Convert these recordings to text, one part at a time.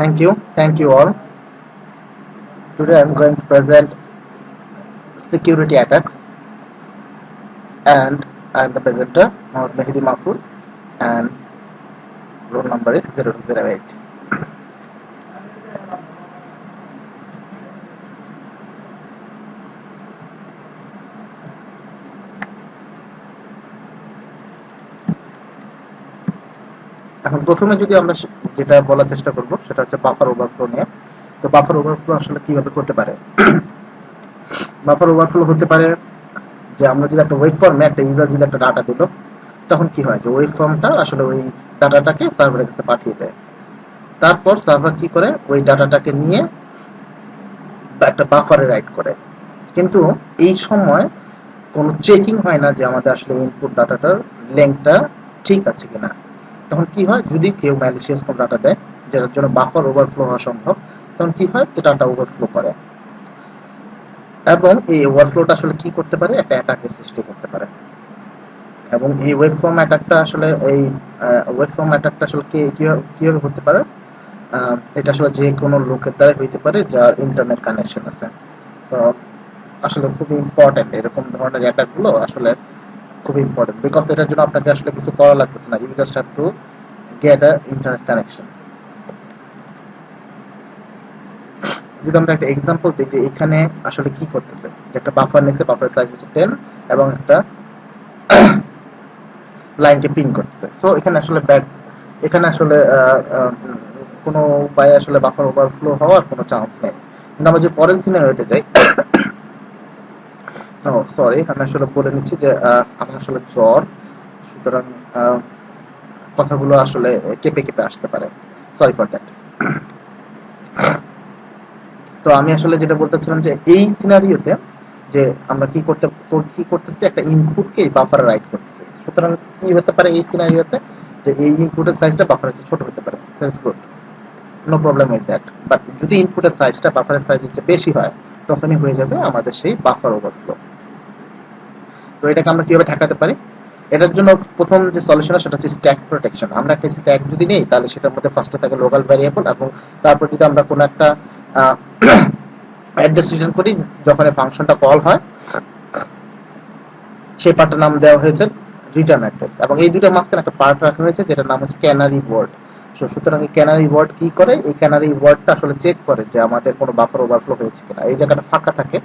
Thank you all. Today I'm going to present security attacks, and I'm the presenter, Mohammad Mehdi Mahfouz, and roll number is 0208. এখন প্রথমে যদি আমরা যেটা বলার চেষ্টা করব সেটা হচ্ছে বাফার ওভারফ্লো নিয়ে। তো বাফার ওভারফ্লো আসলে কিভাবে করতে পারে? বাফার ওভারফ্লো হতে পারে যে আমরা যদি একটা ওয়েব ফর্মে একটা ইউজার যদি একটা ডাটা দিল, তখন কি হয় যে ওয়েব ফর্মটা আসলে ওই ডাটাটাকে সার্ভারের কাছে পাঠিয়ে দেয়। তারপর সার্ভার কি করে ওই ডাটাটাকে নিয়ে একটা বাফারে রাইট করে। কিন্তু এই সময় কোনো চেকিং হয় না যে আমাদের আসলে ইনপুট ডাটাটার লেংথটা ঠিক আছে কিনা। তখন কি হয়, যদি কেউ ম্যালিশিয়াস কোনো ডাটা দেয় যেটার জন্য বাফার ওভারফ্লো হওয়া সম্ভব, তখন কি হয় যে ডাটা ওভারফ্লো করে, এবং এই ওভারফ্লোটা আসলে কি করতে পারে, একটা অ্যাটাকের সৃষ্টি করতে পারে। এবং এই ওয়েব ফর্ম অ্যাটাকটা আসলে কিভাবে হতে পারে, এটা আসলে যে কোনো লোকের দ্বারা হইতে পারে যার ইন্টারনেট কানেকশন আছে। তো আসলে খুব ইম্পর্টেন্ট এরকম ধরনের অ্যাটাক গুলো আসলে খুব ইম্পর্টেন্ট, বিকজ এটার জন্য আপনাকে আসলে কিছু করা লাগতেছে না, you just have to get a internet connection. যদি আমরা একটা এক্সাম্পল দিই যে এখানে আসলে কি করতেছে, যে একটা বাফার নিছে, বাফার সাইজ হচ্ছে 10 এবং একটা লাইনকে পিং করতেছে। সো এখানে আসলে কোনো উপায়ে আসলে বাফার ওভারফ্লো হওয়ার কোনো চান্স নেই। কিন্তু আমরা যদি পরের সিনারিওতে যাই, সরি আমি আসলে বলে নিচ্ছি যে আমার আসলে জ্বর, সুতরাং কথাগুলো আসলে কেঁপে কেঁপে আসতে পারে, সরি ফর দ্যাট। তো আমি আসলে যেটা বলতেছিলাম যে এই সিনারিওতে যে আমরা কি করতেছি, একটা ইনপুটকে বাফারে রাইট করতেছি। সুতরাং কি হতে পারে এই সিনারিওতে, যে এই ইনপুটের সাইজটা বাফারের চেয়ে ছোট হতে পারে, that's good, no problem with that. But যদি ইনপুটের সাইজটা বাফারের সাইজের চেয়ে বেশি হয়, তখনই হয়ে যাবে আমাদের সেই বাফার ওভারফ্লো। তো এটাকে আমরা কিভাবে ঠেকাতে পারি? এটার জন্য প্রথম যে সলিউশন সেটা হচ্ছে স্ট্যাক প্রোটেকশন। আমরা একটা স্ট্যাক যদি নেই, তাহলে সেটার মধ্যে ফার্স্টে থাকে লোকাল ভ্যারিয়েবল, এবং তারপর যদি আমরা কোনো একটা অ্যাড্রেস রিটার্ন করি, যখন এই ফাংশনটা কল হয়, সেই পার্টটার নাম দেওয়া হয়েছে রিটার্ন অ্যাড্রেস, এবং এই দুটোর মাঝখানে একটা পার্ট রাখা হয়েছে যেটার নাম হচ্ছে ক্যানারি ওয়ার্ড। সুতরাং এই ক্যানারি ওয়ার্ড কি করে, এই ক্যানারি ওয়ার্ডটা আসলে চেক করে যে আমাদের কোনো বাফার ওভারফ্লো হয়েছে কিনা। এই জায়গাটা ফাঁকা থাকে,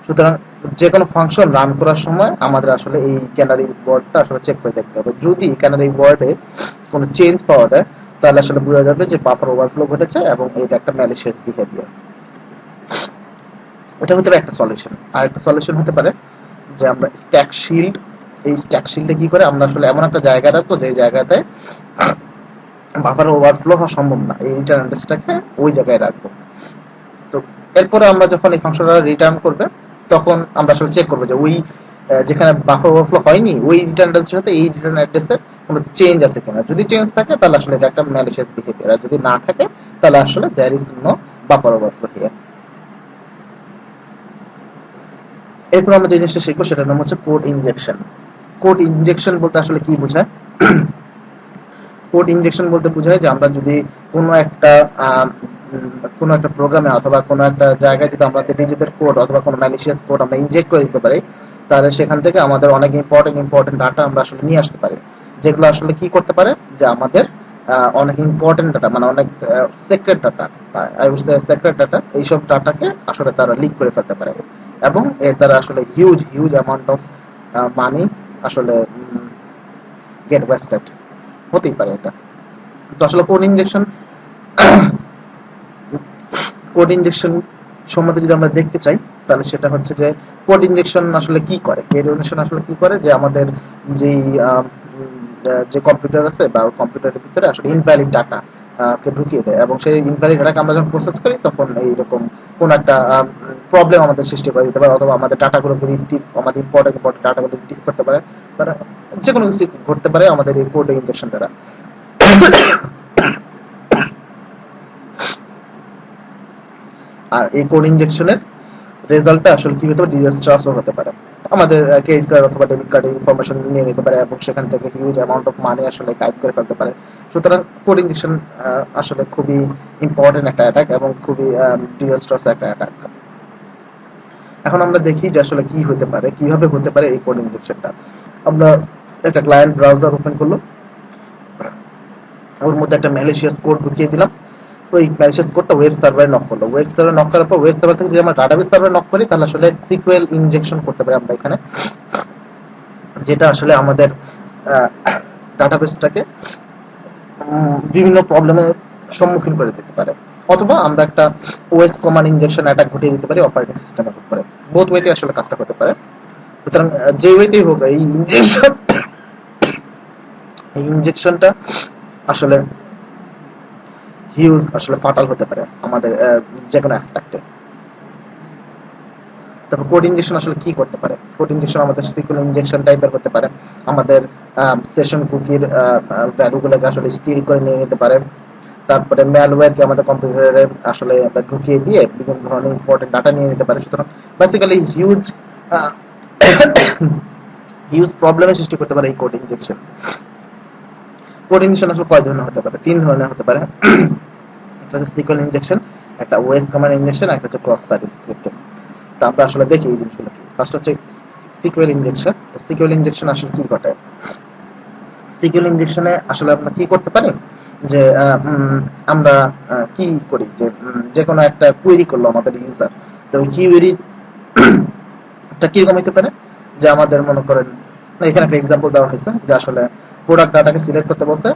সুতরাং যে কোনো ফাংশন রান করার সময় আমাদের আসলে এই ক্যানারি ওয়ার্ডটা আসলে চেক করে দেখতে হবে। যদি ক্যানারি ওয়ার্ডে কোনো চেঞ্জ পাওয়া যায়, তাহলে আসলে বোঝা যাবে যে বাফার ওভারফ্লো ঘটেছে এবং এটা একটা ম্যালিশিয়াস বিহেভিয়ার। এটা হতে পারে একটা সলিউশন। আর একটা সলিউশন হতে পারে যে আমরা স্ট্যাক শিল্ড, এই স্ট্যাক শিল্ডে কি করে আমরা আসলে এমন একটা জায়গা রাখবো যে জায়গাতে বাফার ওভারফ্লো হওয়া সম্ভব না, এই রিটার্ন অ্যাড্রেসটাকে ওই জায়গায় রাখবো। তো এরপরে আমরা যখন এই ফাংশনটা রিটার্ন করবে, তখন আমরা আসলে চেক করবো যে ওই যেখানে বাফার ওভারফ্লো হয়নি ওই রিটার্ন অ্যাড্রেসের সাথে এই রিটার্ন অ্যাড্রেসের কোনো চেঞ্জ আছে কিনা। যদি চেঞ্জ থাকে তাহলে আসলে এটা একটা ম্যালিশিয়াস বিহেভিয়ার, আর যদি না থাকে তাহলে আসলে there is no buffer overflow here. এরপর আমরা যে জিনিসটা শিখবো সেটার নাম হচ্ছে কোড ইনজেকশন। কোড ইনজেকশন বলতে আসলে কি বোঝায়? কোড ইনজেকশন বলতে বোঝায় যে আমরা যদি কোনো একটা কোনো একটা প্রোগ্রামে অথবা কোনো একটা জায়গায় যদি আমাদের নিজেদের কোড অথবা কোনো ম্যালিশিয়াস কোড আমরা ইনজেক্ট করে দিতে পারি, তাহলে সেখান থেকে আমাদের অনেক ইম্পর্টেন্ট ডাটা আমরা আসলে নিয়ে আসতে পারি, যেগুলো আসলে কি করতে পারে যে আমাদের অনেক ইম্পর্টেন্ট ডাটা, মানে অনেক সিক্রেট ডাটা, সিক্রেট ডাটা, এইসব ডাটাকে আসলে তারা লিক করে ফেলতে পারে, এবং এর দ্বারা আসলে হিউজ অ্যামাউন্ট অফ মানি আসলে গেট ওয়েস্টেড হতেই পারে এটা। তো আসলে কোড ইনজেকশন সম্বন্ধে যদি আমরা দেখতে চাই, তাহলে সেটা হচ্ছে যে কোড ইনজেকশন আসলে কি করে। কোড ইনজেকশন আসলে কি করে যে আমাদের যেই যে কম্পিউটার আছে বা কম্পিউটারের ভিতরে আসলে ইনভ্যালিড ডাটা কে ঢুকিয়ে দেয়, এবং সেই ইনভ্যালিড ডাটাকে আমরা যখন প্রসেস করি, তখন এইরকম কোন একটা প্রবলেম আমাদের সৃষ্টি করে দিতে পারে, অথবা আমাদের ডাটাগুলো আমাদের ইম্পর্টেন্ট ডাটাগুলো রিট্রিভ করতে পারে, তারা যে কোনো কিছু ঘটতে পারে আমাদের এই কোড ইনজেকশন দ্বারা। আর এই কোড ইনজেকশনের রেজাল্টটা আসলে কি হতে পারে, ডিজাস্ট্রাসও হতে পারে। আমাদের ক্রেডিট কার্ড অথবা ডেবিট কার্ডের ইনফরমেশন নিয়ে নিতে পারে এবং সেখান থেকে হিউজ অ্যামাউন্ট অফ মানি আসলে গাইড করে ফেলতে পারে। সুতরাং কোড ইনজেকশন আসলে খুবই ইম্পর্টেন্ট একটা অ্যাটাক এবং খুবই ডিজাস্ট্রাস একটা অ্যাটাক। এখন আমরা দেখি যে আসলে কি হতে পারে, কিভাবে হতে পারে এই কোড ইনজেকশনটা। আমরা একটা ক্লায়েন্ট ব্রাউজার ওপেন করলো, ওর মধ্যে একটা ম্যালিশিয়াস কোড ঢুকিয়ে দিলাম। ওই ম্যালিশিয়াস কোডটা ওয়েব সার্ভারে নক করলো। ওয়েব সার্ভারে নক করার পর ওয়েব সার্ভার থেকে যদি আমরা ডাটাবেস সার্ভারে নক করি তাহলে আসলে সিকুয়েল ইনজেকশন করতে পারি আমরা এখানে, যেটা আসলে আমাদের ডাটাবেসটাকে বিভিন্ন প্রবলেমের সম্মুখীন করে দিতে পারে। অথবা আমরা একটা ওএস কমান্ড ইনজেকশন অ্যাটাক ঘটিয়ে দিতে পারি অপারেটিং সিস্টেমের উপরে। বোথ ওয়েতে আসলে কাজটা করতে পারে। সুতরাং যে ওয়েতেই হোক এই ইনজেকশনটা আসলে হিউজ আসলে ফাটাল হতে পারে আমাদের যে কোনো অ্যাসপেক্টে। তারপর কোড ইনজেকশন আসলে কি করতে পারে? কোড ইনজেকশন আমাদের সিকিউর ইনজেকশন টাইপের হতে পারে, আমাদের সেশন কুকির ভ্যালুগুলোকে আসলে স্টিল করে নিয়ে নিতে পারে। তারপরে ম্যালওয়্যারকে আমাদের কম্পিউটারে আসলে ঢুকিয়ে দিয়ে বিভিন্ন ধরনের ইম্পর্টেন্ট ডাটা নিয়ে নিতে পারে। সুতরাং বেসিক্যালি হিউজ প্রবলেমের সৃষ্টি করতে পারে এই কোড ইনজেকশন। কোড ইনজেকশন আসলে কয় ধরনের হতে পারে? 3 ধরনের হতে পারে। একটা হচ্ছে সিকিউর ইনজেকশন, একটা ওএস কমান্ড ইনজেকশন, একটা হচ্ছে ক্রস সাইট স্ক্রিপ্টিং। তো আমরা আসলে দেখি এই জিনিসগুলো কি। ফার্স্ট হচ্ছে সিকিউর ইনজেকশন। তো সিকিউর ইনজেকশন আসলে কি ঘটে? সিকিউর ইনজেকশনে আসলে আমরা কি করতে পারি যে আমরা কি করি যে যে কোনো একটা কোয়েরি করলো আমাদের ইউজার, তো ওই কোয়েরিটা কিরকম হতে পারে যে আমাদের মনে করেন এখানে একটা এক্সাম্পল দেওয়া হয়েছে যে আসলে প্রোডাক্ট ডাটাকে সিলেক্ট করতে বলছে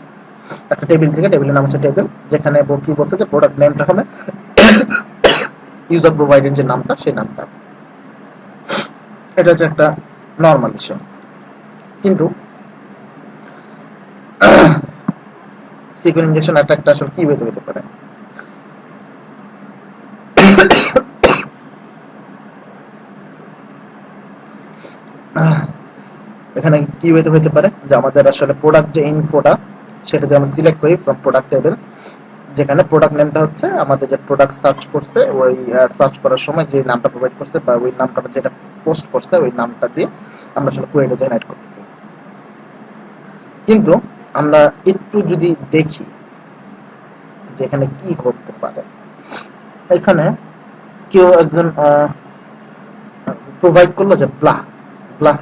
একটা টেবিল থেকে, টেবিলের নাম হচ্ছে টেবিল, যেখানে কি বলছে যে প্রোডাক্ট নেমটা হবে ইউজার প্রোভাইডেড যে নামটা সেই নামটা। এটা হচ্ছে একটা নর্মাল ইস্যু। কিন্তু সিকিউর ইনজেকশন অ্যাটাকটা আসলে কি হতে পারে? এখানে কি হতে পারে যে আমাদের আসলে প্রোডাক্ট যে ইনফোটা সেটা যে আমরা সিলেক্ট করি ফ্রম প্রোডাক্ট টেবিল, যেখানে প্রোডাক্ট নেমটা হচ্ছে আমাদের যে প্রোডাক্ট সার্চ করছে ওই সার্চ করার সময় যে নামটা প্রোভাইড করছে বা ওই নামটা যেটা পোস্ট করছে ওই নামটা দিয়ে আমরা আসলে কোয়েরিটা জেনারেট করতেছি। কিন্তু আমরা একটু যদি দেখি যে এখানে কি করতে পারে, এখানে কেউ একজন প্রোভাইড করলো যে ব্লাহ ব্লাহ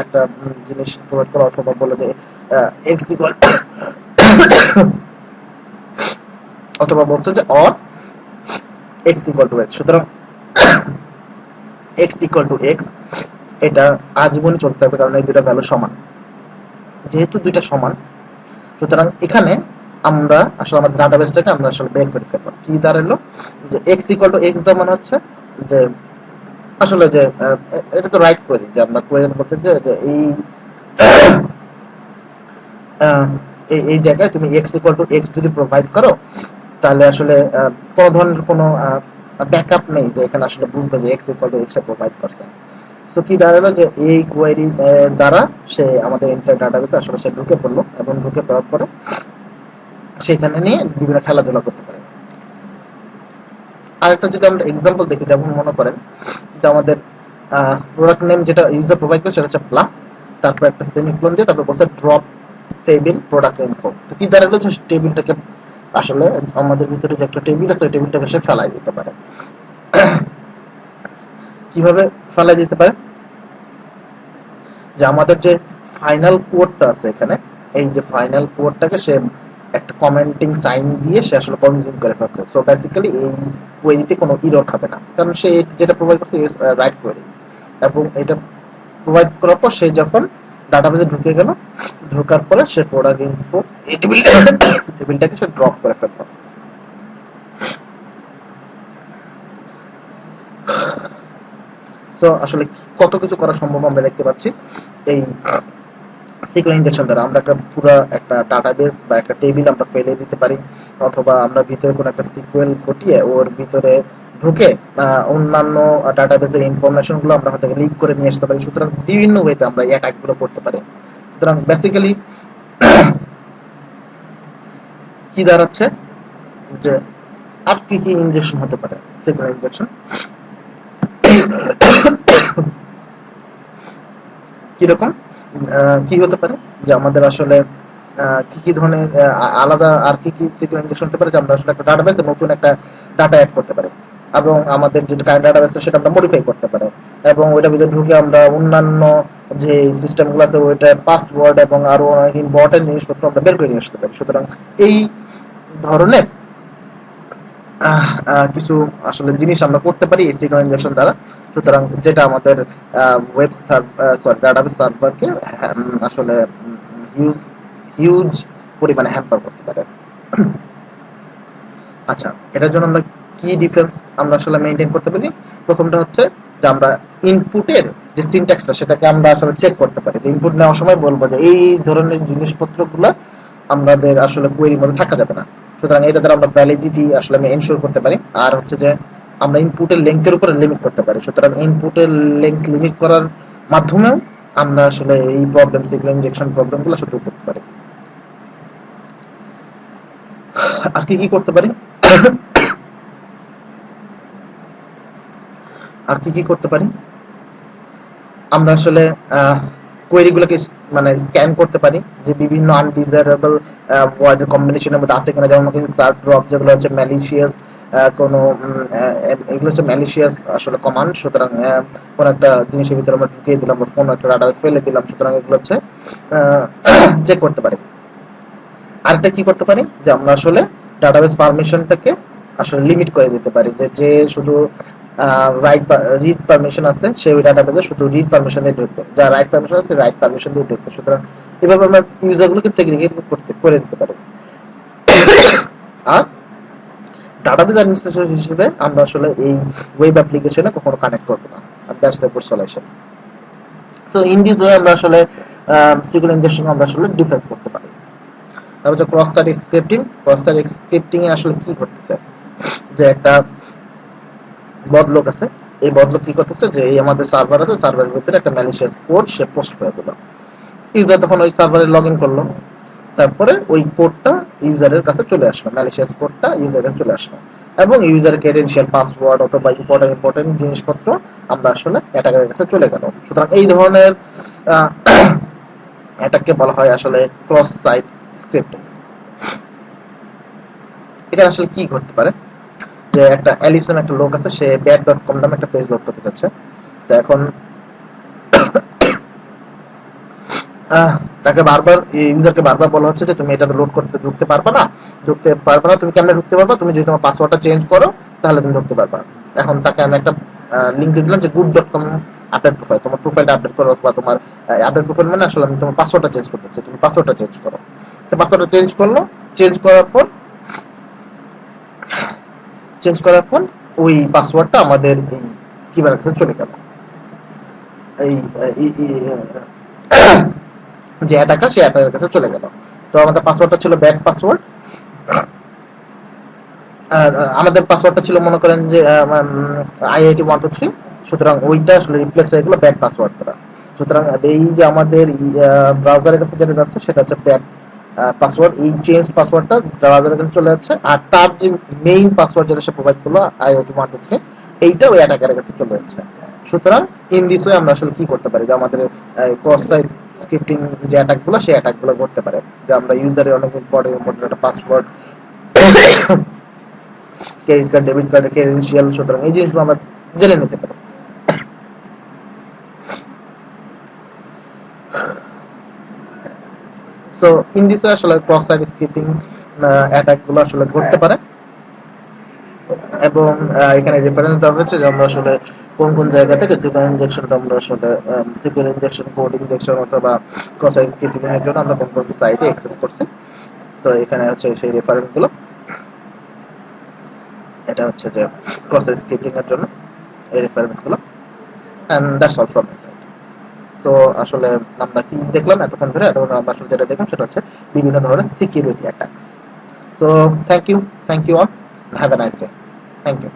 একটা জিনিস প্রোভাইড করা, অথবা বলে যে এক্স ইকুয়াল অথবা বলছে যে or x equal to x. সুতরাং এক্স ইকুয়াল টু এক্স এটা আজীবনই চলতে থাকবে, কারণ এই দুইটা ভ্যালু সমান। যেহেতু দুইটা সমান, সুতরাং এখানে আমরা আসলে আমাদের ডাটাবেসটাকে আমরা আসলে বের করে ফেলবো। কি দাঁড়ালো যে এক্স ইকুয়াল টু এক্স দেওয়া মানে হচ্ছে যে আসলে যে এটা তো রাইট কোয়েরি, যে আমরা কোয়েরির মধ্যে যে এই এই জায়গায় তুমি এক্স ইকুয়াল টু এক্স যদি প্রোভাইড করো তাহলে আসলে কোনো ধরনের কোনো ব্যাকআপ নেই যে এখানে আসলে বুঝবে যে x equal to x provide করছে। সো কি দাঁড়ালো যে এই কোয়েরি দ্বারা সে আমাদের ইন্টার ডাটাবেসে আসলে সে ঢুকে পড়লো এবং ঢুকে পড়ার পরে সেখানে নিয়ে বিভিন্ন খেলাধুলা করতে পারে। আরেকটা যদি আমরা এক্সাম্পল দেখি, যেমন মনে করেন যে আমাদের প্রোডাক্ট নেম যেটা ইউজার প্রোভাইড করে সেটা হচ্ছে প্লাস, তারপর একটা সেমিকোলন দিয়ে তারপর বলছে ড্রপ টেবিল প্রোডাক্ট ইনফো। তো কি দাঁড়ালো যে টেবিলটাকে আসলে আমাদের ভিতরে যে একটা টেবিল আছে ওই টেবিলটাকে সে ফেলাই দিতে পারে। কিভাবে ফেলাই দিতে পারে? যে আমাদের যে ফাইনাল কোডটা আছে এখানে, এই যে ফাইনাল কোডটাকে সে একটা কমেন্টিং সাইন দিয়ে সে আসলে কনজিউম করে ফেলছে। সো বেসিক্যালি এই কোয়েরিতে কোনো এরর খাবে না, কারণ সে যেটা প্রোভাইড করছে রাইট কোয়েরি, এবং এটা প্রোভাইড করার পর সে যখন ডাটাবেসে ঢুকে গেল, ঢোকার পরে সে প্রোডাক্ট ইনফো এই টেবিলটাকে সে ড্রপ করে ফেললো। সো আসলে কত কিছু করা সম্ভব আমরা দেখতে পাচ্ছি এই সিকিউর ইনজেকশন দ্বারা। আমরা একটা পুরো একটা ডাটাবেস বা একটা টেবিল আমরা ফেলে দিতে পারি, অথবা আমরা ভিতরে কোনো একটা সিকুয়েল ঘটিয়ে ওর ভিতরে ঢুকে অন্যান্য ডাটাবেসের ইনফরমেশন গুলো আমরা হয়তো লিক করে নিয়ে আসতে পারি। সুতরাং বিভিন্ন ওয়েতে আমরা এই অ্যাটাক গুলো করতে পারি। সুতরাং বেসিক্যালি কি দাঁড়াচ্ছে যে আর কি কি ইনজেকশন হতে পারে সিকিউর ইনজেকশন। কিরকম কি হতে পারে যে আমাদের আসলে কি কি ধরনের আলাদা আর কি কি সিকিউর ইনজেকশন হতে পারে যে আমরা আসলে একটা ডাটাবেসে নতুন একটা ডাটা অ্যাড করতে পারি এবং আমাদের যে কারেন্ট ডাটাবেস সেটা আমরা মডিফাই করতে পারি এবং ওইটার ভিতরে ঢুকে আমরা অন্যান্য যে সিস্টেমগুলো আছে ওইটা পাসওয়ার্ড এবং আরো অনেক ইম্পর্টেন্ট জিনিসপত্র আমরা বের করে নিয়ে আসতে পারি। সুতরাং এই ধরনের কিছু আসলে জিনিস আমরা করতে পারি এই সিকিউর ইনজেকশন দ্বারা। সুতরাং যেটা আমাদের ওয়েব সরি ডাটাবেস সার্ভারকে আসলে হিউজ হিউজ পরিমাণে হ্যাম্পার করতে পারে। আচ্ছা, এটার জন্য আমরা কি ডিফারেন্স আমরা আসলে মেইনটেইন করতে পারি? প্রথমটা হচ্ছে যে আমরা ইনপুটের যে সিনট্যাক্সটা সেটাকে আমরা আসলে চেক করতে পারি। যে ইনপুট নেওয়ার সময় বলবো যে এই ধরনের জিনিসপত্রগুলো আমাদের আসলে কোয়েরির মধ্যে থাকা যাবে না। সুতরাং এটা দ্বারা আমরা ভ্যালিডিটি আসলে আমি এনশিওর করতে পারি। আর হচ্ছে যে আমরা ইনপুটের লেংথের উপরে লিমিট করতে পারি। সুতরাং ইনপুটের লেংথ লিমিট করার মাধ্যমেও আমরা আসলে এই প্রবলেম সিকিউর ইনজেকশন প্রবলেমগুলো আসলে দূর করতে পারি। আর কি কি করতে পারি? আর কি কি করতে পারি? আমরা আসলে কোয়েরিগুলোকে মানে স্ক্যান করতে পারি যে বিভিন্ন আনডিজায়ারেবল ওয়ার্ডের কম্বিনেশনের মধ্যে আছে কিনা, যেমন সার্চ ড্রপ যেগুলো হচ্ছে ম্যালিশিয়াস কোনো এগুলো হচ্ছে ম্যালিশিয়াস আসলে কমান্ড। সুতরাং কোনো একটা জিনিসের ভিতরে আমরা ঢুকিয়ে দিলাম বা ফোন একটা ডাটা ফেলে দিলাম, সুতরাং এগুলো হচ্ছে চেক করতে পারি। আরেকটা কি করতে পারি যে আমরা আসলে ডাটাবেস পারমিশনটাকে আসলে লিমিট করে দিতে পারি যে যে শুধু রাইট রিড পারমিশন আছে সে ওই ডাটাবেসে শুধু রিড পারমিশন দিয়ে ঢুকবে, যা রাইট পারমিশন আছে রাইট পারমিশন দিয়ে ঢুকবে। সুতরাং এভাবে আমরা ইউজারগুলোকে সেগ্রিগেট করতে করে দিতে পারি। আর ডাটাবেস অ্যাডমিনিস্ট্রেটর হিসেবে আমরা আসলে এই ওয়েব অ্যাপ্লিকেশনে কখনো কানেক্ট করবো না। That's a good solution. So in this way আমরা আসলে সিকিউর ইনজেকশন আমরা আসলে ডিফেন্স করতে পারি। তারপর হচ্ছে cross site scripting. Cross site scripting এ আসলে কি করতেছে যে একটা বদলোক আছে, এই বদলোক কি করতেছে যে এই আমাদের সার্ভার আছে, সার্ভারের ভিতরে একটা ম্যালিশিয়াস কোড সে পোস্ট করে দিল। ইউজার তখন ওই সার্ভারে লগ ইন করলো, তারপরে ওই কোডটা ইউজারের কাছে চলে আসলো, ম্যালিশিয়াস কোডটা ইউজারের কাছে চলে আসলো এবং ইউজারের ক্রেডেনশিয়াল পাসওয়ার্ড অথবা ইম্পর্টেন্ট জিনিসপত্র আমরা আসলে অ্যাটাকারের কাছে চলে গেল। সুতরাং এই ধরনের অ্যাটাককে বলা হয় আসলে ক্রস সাইট স্ক্রিপ্টিং। এটা আসলে কি ঘটতে পারে যে একটা অ্যালিস নামে একটা লোক আছে, সে bad.com নামে একটা পেজ লোড করতে চাচ্ছে। তো এখন তাকে বারবার ইউজারকে বারবার বলা হচ্ছে যে তুমি এটা লোড করতে ঢুকতে পারবে না, তুমি কেমনে ঢুকতে পারবা, তুমি যদি তোমার পাসওয়ার্ডটা চেঞ্জ করো তাহলে তুমি ঢুকতে পারবা। এখন তাকে আমি একটা লিংক দিয়ে দিলাম যে good.com আপডেট প্রোফাইল, তোমার প্রোফাইলটা আপডেট করো অথবা তোমার আপডেট প্রোফাইল মানে আসলে আমি তোমার পাসওয়ার্ডটা চেঞ্জ করতে চাই, তুমি পাসওয়ার্ডটা চেঞ্জ করো। তো পাসওয়ার্ডটা চেঞ্জ করলো, চেঞ্জ করার পর চেঞ্জ করার পর ওই পাসওয়ার্ডটা আমাদের এই কিভাবে কাছে চলে গেল, এই যে অ্যাটাকার সে অ্যাটাকারের কাছে চলে গেল। তো আমাদের পাসওয়ার্ডটা ছিল ব্যাড পাসওয়ার্ড, আমাদের পাসওয়ার্ডটা ছিল মনে করেন যে IIT123, সুতরাং ওইটা আসলে রিপ্লেস হয়ে গেল ব্যাড পাসওয়ার্ড দ্বারা। সুতরাং এই যে আমাদের ব্রাউজারের কাছে যেটা যাচ্ছে সেটা হচ্ছে ব্যাড পাসওয়ার্ড, এই চেঞ্জ পাসওয়ার্ডটা ব্রাউজারের কাছে চলে যাচ্ছে, আর তার যে মেইন পাসওয়ার্ড যেটা সে প্রোভাইড করলো IIT123 এইটা ওই অ্যাটাকারের কাছে চলে যাচ্ছে। সুতরাং ইন দিস ওয়ে আমরা আসলে কি করতে পারি যে আমাদের ক্রস সাইট স্ক্রিপ্টিং যে অ্যাটাকগুলো সেই অ্যাটাকগুলো করতে পারে যে আমরা ইউজারের অনেক ইম্পর্টেন্ট একটা পাসওয়ার্ড, ক্রেডিট কার্ড ডেবিট কার্ডের ক্রেডেনশিয়াল, সুতরাং এই জিনিসগুলো আমরা জেনে নিতে পারি। সো ইন দিস ওয়ে আসলে ক্রস সাইট স্ক্রিপ্টিং অ্যাটাক গুলো আসলে ঘটতে পারে এবং এখানে রেফারেন্স দেওয়া হয়েছে যে আমরা আসলে কোন কোন জায়গা থেকে সিকিউর ইনজেকশনটা আমরা আসলে সিকিউর ইনজেকশন কোড ইনজেকশন অথবা ক্রস সাইট স্ক্রিপ্টিং এর জন্য আমরা কোন কোন সাইটে অ্যাক্সেস করছি। তো এখানে হচ্ছে সেই রেফারেন্স গুলো, এটা হচ্ছে যে ক্রস সাইট স্ক্রিপ্টিং এর জন্য এই রেফারেন্স গুলো। And that's all from my side. So আসলে আমরা কি দেখলাম এতক্ষণ ধরে, এতক্ষণ আমরা আসলে যেটা দেখলাম সেটা হচ্ছে বিভিন্ন ধরনের security attacks. So thank you all, have a nice day, thank you.